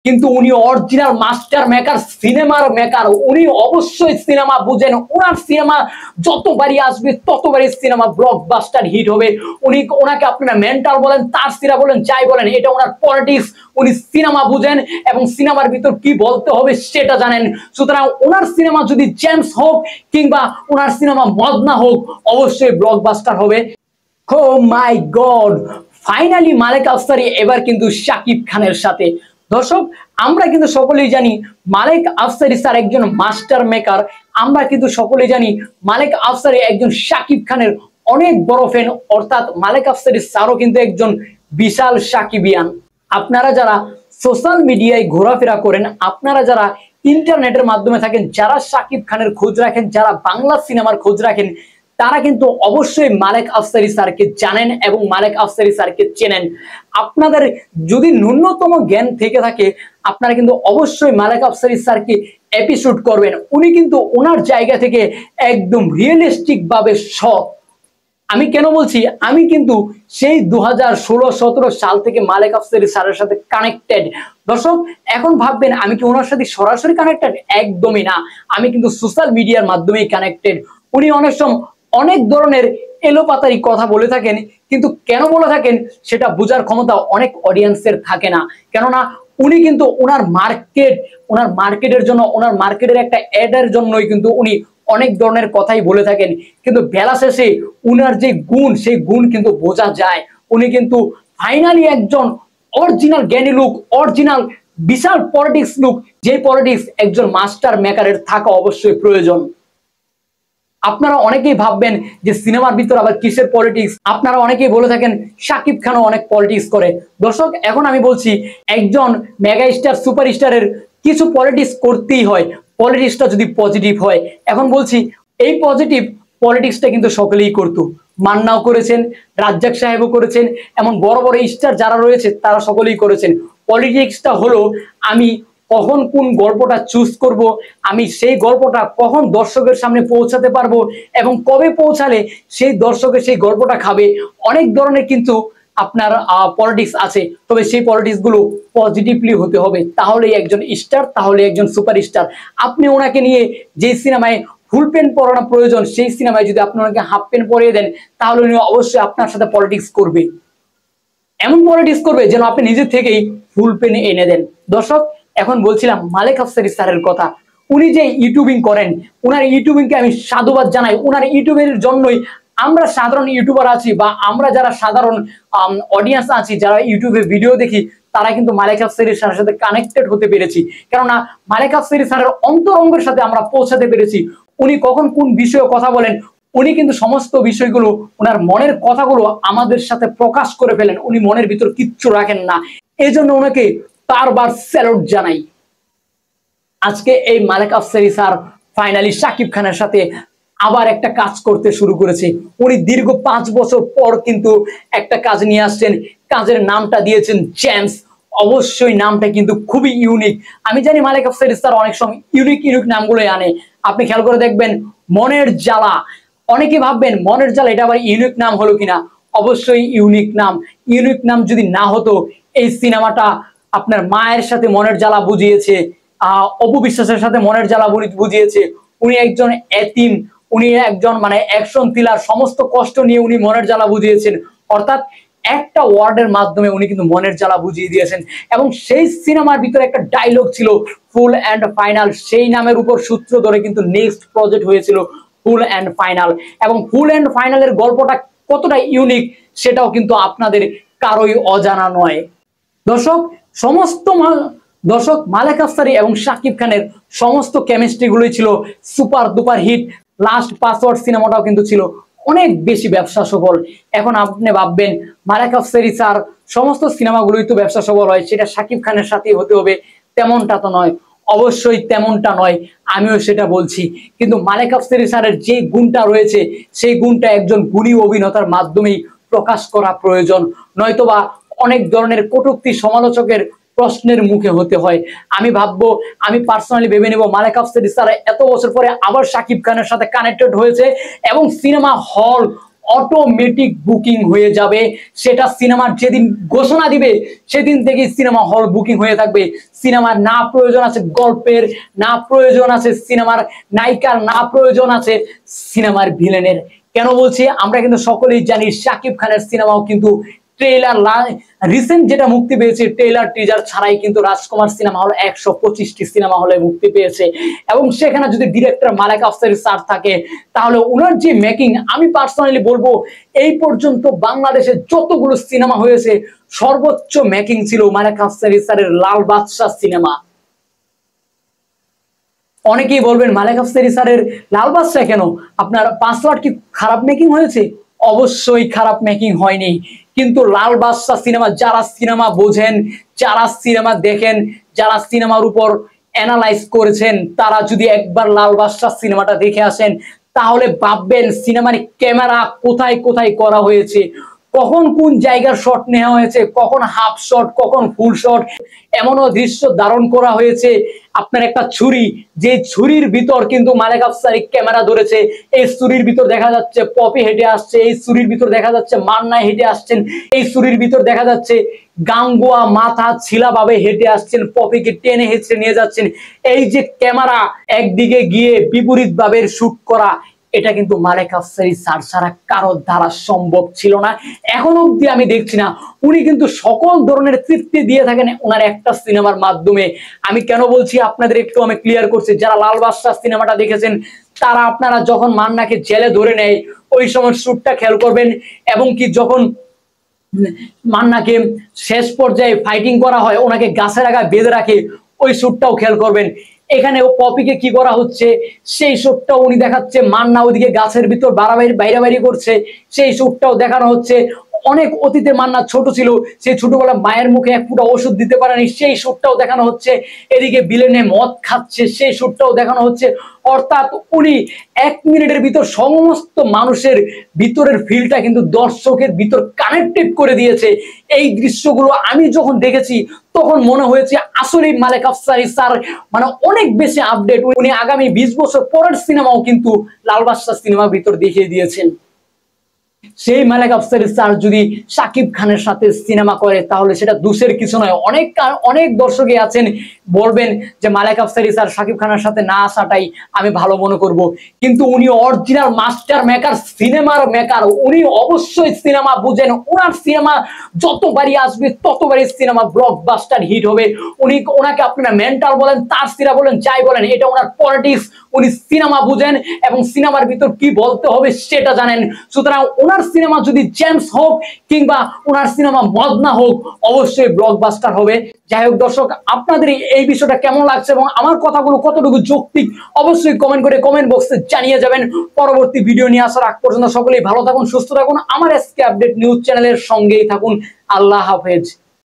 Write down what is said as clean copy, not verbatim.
কিন্তু উনি original master maker, সিনেমার মেকার। উনি অবশ্যই সিনেমা বুঝেন। ওনার সিনেমা যতবারই আসবে ততবারই সিনেমা ব্লকবাস্টার হিট হবে। ওনাকে আপনারা মেন্টাল বলেন, তারসিরা বলেন, যাই বলেন, এটা ওনার পলিটিক্স। উনি সিনেমা বুঝেন এবং সিনেমার ভিতর কি বলতে হবে সেটা জানেন। সুতরাং ওনার সিনেমা যদি জেমস হোক কিংবা ওনার সিনেমা মদনা হোক, অবশ্যই ব্লকবাস্টার হবে। ও মাই গড, ফাইনালি মালেক আফসারি এবার কিন্তু শাকিব খানের সাথে। দর্শক, আমরা কিন্তু সকলেই জানি মালেক আফসারি স্যার একজন মাস্টার মেকার। আমরা কিন্তু সকলেই জানি মালেক আফসারি একজন শাকিব খানের অনেক বড় ফ্যান, অর্থাৎ মালেক আফসারি স্যারও কিন্তু একজন বিশাল শাকিবিয়ান। আপনারা যারা সোশ্যাল মিডিয়ায় ঘোরাফেরা করেন, আপনারা যারা ইন্টারনেটের মাধ্যমে থাকেন, যারা শাকিব খানের খোঁজ রাখেন, যারা বাংলা সিনেমার খোঁজ রাখেন, তারা কিন্তু অবশ্যই মালেক আফসারি স্যারকে জানেন এবং মালেক আফসারি স্যারকে চেনেন। আপনাদের যদি ন্যূনতম জ্ঞান থেকে থাকে, আপনারা কিন্তু অবশ্যই মালেক আফসারি স্যারকে এপিসোড করবেন। উনি কিন্তু ওনার জায়গা থেকে একদম রিয়েলিস্টিক ভাবে সৎ। আমি কেন বলছি, আমি কিন্তু সেই 2016-17 সাল থেকে মালেক আফসারি স্যারের সাথে কানেক্টেড। দর্শক, এখন ভাববেন আমি কি ওনার সাথে সরাসরি কানেক্টেড? একদমই না, আমি কিন্তু সোশ্যাল মিডিয়ার মাধ্যমেই কানেক্টেড। উনি অনেক সময় অনেক ধরনের এলোপাতারি কথা বলে থাকেন, কিন্তু কেন বলে থাকেন সেটা বোঝার ক্ষমতা অনেক অডিয়েন্সের থাকে না। কেননা উনি কিন্তু ওনার মার্কেটের জন্য, ওনার মার্কেটের একটা অ্যাডের জন্যই কিন্তু উনি অনেক ধরনের কথাই বলে থাকেন, কিন্তু বেলা শেষে উনার যে গুণ, সেই গুণ কিন্তু বোঝা যায়। উনি কিন্তু ফাইনালি একজন অরিজিনাল জ্ঞানী লোক, অরিজিনাল বিশাল পলিটিক্স লোক, যে পলিটিক্স একজন মাস্টার মেকারের থাকা অবশ্যই প্রয়োজন। আপনারা অনেকেই ভাববেন যে সিনেমার ভিতর আবার কিসের পলিটিক্স। আপনারা অনেকেই বলে থাকেন শাকিব খানও অনেক পলিটিক্স করে। দর্শক, এখন আমি বলছি একজন মেগা স্টার, সুপারস্টারের কিছু পলিটিক্স করতেই হয়, পলিটিক্সটা যদি পজিটিভ হয়। এখন বলছি এই পজিটিভ পলিটিক্সটা কিন্তু সকলেই করতো। মান্নাও করেছেন, রাজ্জাক সাহেবও করেছেন, এমন বড় বড় স্টার যারা রয়েছে তারা সকলেই করেছেন। পলিটিক্সটা হলো আমি কখন কোন গল্পটা চুজ করব, আমি সেই গল্পটা কখন দর্শকের সামনে পৌঁছাতে পারবো এবং কবে পৌঁছালে সেই দর্শকের সেই গল্পটা খাবে। অনেক ধরনের কিন্তু আপনার পলিটিক্স আছে, তবে সেই পলিটিক্স গুলো পজিটিভলি হতে হবে, তাহলেই একজন স্টার, তাহলে একজন সুপারস্টার। আপনি ওনাকে নিয়ে যে সিনেমায় ফুল প্যান্ট পরানো প্রয়োজন, সেই সিনেমায় যদি আপনি ওনাকে হাফ প্যান্ট পরিয়ে দেন, তাহলে উনি অবশ্যই আপনার সাথে পলিটিক্স করবে। এমন পলিটিক্স করবে যেন আপনি নিজে থেকেই ফুল প্যান্ট এনে দেন। দর্শক, এখন বলছিলাম মালেক আফসারি স্যারের কথা। উনি যে ইউটিউবিং করেন, ওনার ইউটিউবিংকে আমি সাধুবাদ জানাই। ওনার ইউটিউবের জন্যই আমরা সাধারণ ইউটিউবার আছি, বা আমরা যারা সাধারণ অডিয়েন্স আছি, যারা ইউটিউবে ভিডিও দেখি, তারা কিন্তু মালেক আফসারি স্যারের সাথে কানেক্টেড হতে পেরেছি। কেননা মালেক আফসারি স্যারের অন্তরঙ্গের সাথে আমরা পৌঁছাতে পেরেছি। উনি কখন কোন বিষয়ে কথা বলেন, উনি কিন্তু সমস্ত বিষয়গুলো, ওনার মনের কথাগুলো আমাদের সাথে প্রকাশ করে ফেলেন। উনি মনের ভিতর কিচ্ছু রাখেন না, এই জন্য ওনাকে বারবার স্যালুট জানাই। আজকে এই মালেক আফসারি স্যার ফাইনালি শাকিব খানের সাথে আবার একটা কাজ করতে শুরু করেছে। উনি দীর্ঘ 5 বছর পর কিন্তু একটা কাজ নিয়ে আসছেন। কাজের নামটা দিয়েছেন জেমস। অবশ্যই নামটা কিন্তু খুবই ইউনিক। আমি জানি মালেক আফসারি স্যার অনেক সময় ইউনিক নামগুলোই আনে। আপনি খেয়াল করে দেখবেন, মনের জ্বালা। অনেকে ভাববেন মনের জ্বালা এটা আবার ইউনিক নাম হলো কিনা। অবশ্যই ইউনিক নাম। ইউনিক নাম যদি না হতো, এই সিনেমাটা আপনার মায়ের সাথে মনের জ্বালা বুঝিয়েছে, অপু বিশ্বাসের সাথে মনের জ্বালা বুঝিয়েছে। উনি একজন এতিম, উনি একজন মানে অ্যাকশন থ্রিলার, সমস্ত কষ্ট নিয়ে উনি মনের জ্বালা বুঝিয়েছেন। অর্থাৎ একটা ওয়ার্ডের মাধ্যমে উনি কিন্তু মনের জ্বালা বুঝিয়ে দিয়েছেন। এবং সেই সিনেমার ভিতরে একটা ডায়লগ ছিল ফুল অ্যান্ড ফাইনাল, সেই নামের উপর সূত্র ধরে কিন্তু নেক্সট প্রজেক্ট হয়েছিল ফুল অ্যান্ড ফাইনাল। এবং ফুল অ্যান্ড ফাইনালের গল্পটা কতটা ইউনিক সেটাও কিন্তু আপনাদের কারোই অজানা নয়। দর্শক, মালেক আফসারি এবং শাকিব খানের সমস্ত কেমিস্ট্রি গুলোই ছিল super duper hit. Last password সিনেমাটাও কিন্তু ছিল অনেক বেশি ব্যবসা সফল। এখন আপনি ভাববেন মালেক আফসারি স্যার সমস্ত সিনেমাগুলোই তো ব্যবসা সফল হয়, সেটা শাকিব খানের সাথেই হতে হবে, তেমনটা তো নয়। অবশ্যই তেমনটা নয়, আমিও সেটা বলছি। কিন্তু মালেক আফসারি স্যারের যে গুণটা রয়েছে, সেই গুণটা একজন গুণী অভিনেতার মাধ্যমেই প্রকাশ করা প্রয়োজন, নয়তোবা অনেক ধরনের কটূক্তি সমালোচকের প্রশ্নের মুখে হতে হয়। আমি পার্সোনালি ভেবে নেব মালেক আফসারি স্যার এত বছর পরে আবার শাকিব খানের সাথে কানেক্টেড হয়েছে এবং সিনেমা হল অটোমেটিক বুকিং হয়ে যাবে। সেটা সিনেমার যেদিন ঘোষণা দিবে সেদিন থেকে সিনেমা হল বুকিং হয়ে থাকবে। সিনেমার না প্রয়োজন আছে গল্পের, না প্রয়োজন আছে সিনেমার নায়িকার, না প্রয়োজন আছে সিনেমার ভিলেনের। কেন বলছি, আমরা কিন্তু সকলেই জানি শাকিব খানের সিনেমাও কিন্তু ট্রেলার রিসেন্ট যেটা মুক্তি পেয়েছে ট্রেলার টিজার ছাড়াই কিন্তু রাজকুমার সিনেমা হল 125টি সিনেমা হলে মুক্তি পেয়েছে। এবং সেখানে যদি ডিরেক্টর মালেক আফসারি স্যার থাকে তাহলে ওনার যে মেকিং, আমি পার্সোনালি বলবো এই পর্যন্ত বাংলাদেশে যতগুলো সিনেমা হয়েছে সর্বোচ্চ মেকিং ছিল মালেক আফসারি স্যারের লাল বাদশাহ সিনেমা। অনেকেই বলবেন মালেক আফসারি স্যারের লাল বাদশাহ কেন, আপনার পাসওয়ার্ড কি খারাপ মেকিং হয়েছে? অবশ্যই খারাপ মেকিং হয়নি, কিন্তু লাল বাদশাহ সিনেমা যারা সিনেমা বোঝেন, যারা সিনেমা দেখেন, যারা সিনেমার উপর অ্যানালাইজ করেছেন, তারা যদি একবার লাল বাদশাহ সিনেমাটা দেখে আসেন তাহলে ভাববেন সিনেমার ক্যামেরা কোথায় কোথায় করা হয়েছে, কখন কোন জায়গার শট নেওয়া হয়েছে, কখন হাফ শট, কখন ফুল শট, এমনও দৃশ্য ধারণ করা হয়েছে। আপনার একটা ছুরি, যে ছুরির ভিতর কিন্তু মালেক আফসারি ক্যামেরা ধরেছে, এই ছুরির ভিতর দেখা যাচ্ছে পপি হেঁটে আসছে, এই ছুরির ভিতর দেখা যাচ্ছে মান্না হেঁটে আসছেন, এই ছুরির ভিতর দেখা যাচ্ছে গাঙ্গুয়া মাথা ছিলা ভাবে হেঁটে আসছেন, পপিকে টেনে হেঁচড়ে নিয়ে যাচ্ছেন। এই যে ক্যামেরা একদিকে গিয়ে বিপরীত ভাবে শুট করা, এটা কিন্তু মালেক আফসারি স্যার ছাড়া কারোর দ্বারা সম্ভব ছিল না। এখন অব্দি আমি দেখছি না। উনি কিন্তু সকল ধরনের তৃপ্তি দিয়ে থাকেন ওনার একটা সিনেমার মাধ্যমে। আমি কেন বলছি আপনাদের একটু আমি ক্লিয়ার করছি, যারা লাল বাদশাহ সিনেমাটা দেখেছেন তারা আপনারা যখন মান্নাকে জেলে ধরে নেয় ওই সময় শুটটা খেয়াল করবেন, এবং কি যখন মান্নাকে শেষ পর্যায়ে ফাইটিং করা হয় ওনাকে গাছের আগায় বেঁধে রাখে ওই শুটটাও খেয়াল করবেন। এখানে পপিকে কি করা হচ্ছে সেই শুটটাও উনি দেখাচ্ছে, মান্না ওদিকে গাছের ভিতর বাইরে করছে সেই শুটটাও দেখানো হচ্ছে। অনেক অতীতে মান্না ছোট ছিল, সেই ছোটবেলা মায়ের মুখে এক ফুটা ওষুধ দিতে পারেনি সেই শুটটাও দেখানো হচ্ছে। এদিকে বিলেনে মদ খাচ্ছে সেই শুটটাও দেখানো হচ্ছে। অর্থাৎ উনি 1 মিনিটের ভিতর সমস্ত মানুষের ভিতরের ফিলটা কিন্তু দর্শকের ভিতর কানেক্টেড করে দিয়েছে। এই দৃশ্যগুলো আমি যখন দেখেছি তখন মনে হয়েছে আসলেই মালেক আফসারি স্যার মানে অনেক বেশি আপডেট। উনি আগামী 20 বছর পরের সিনেমাও কিন্তু লাল বাদশাহ সিনেমার ভিতর দেখিয়ে দিয়েছেন। সেই মালেক আফসারি স্যার যদি শাকিব খানের সাথে সিনেমা করে তাহলে সেটা দোষের কিছু নয়। অনেক দর্শকই আছেন বলবেন যে মালেক আফসারি স্যার শাকিব খানের সাথে না আসাটাই আমি ভালো মনে করব, কিন্তু উনি অরিজিনাল মাস্টার মেকার, সিনেমার মেকার। উনি অবশ্যই সিনেমা বুঝেন। ওনার সিনেমা যতবারই আসবে ততবারই সিনেমা ব্লকবাস্টার হিট হবে। ওনাকে আপনারা মেন্টাল বলেন, তার সিরা বলেন, যাই বলেন, এটা ওনার পলিটিক্স। উনি সিনেমা বুঝেন এবং সিনেমার ভিতর কি বলতে হবে সেটা জানেন। সুতরাং ওনার সিনেমা যদি জেমস হোক কিংবা ওনার সিনেমা মদনা হোক অবশ্যই ব্লকবাস্টার হবে। যাই হোক দর্শক, আপনাদের এই বিষয়টা কেমন লাগছে এবং আমার কথাগুলো কতটুকু যৌক্তিক অবশ্যই কমেন্ট করে কমেন্ট বক্সে জানিয়ে যাবেন। পরবর্তী ভিডিও নিয়ে আসার আগ পর্যন্ত সকলেই ভালো থাকুন, সুস্থ থাকুন, আমার এসকে আপডেট নিউজ চ্যানেলের সঙ্গেই থাকুন। আল্লাহ হাফেজ।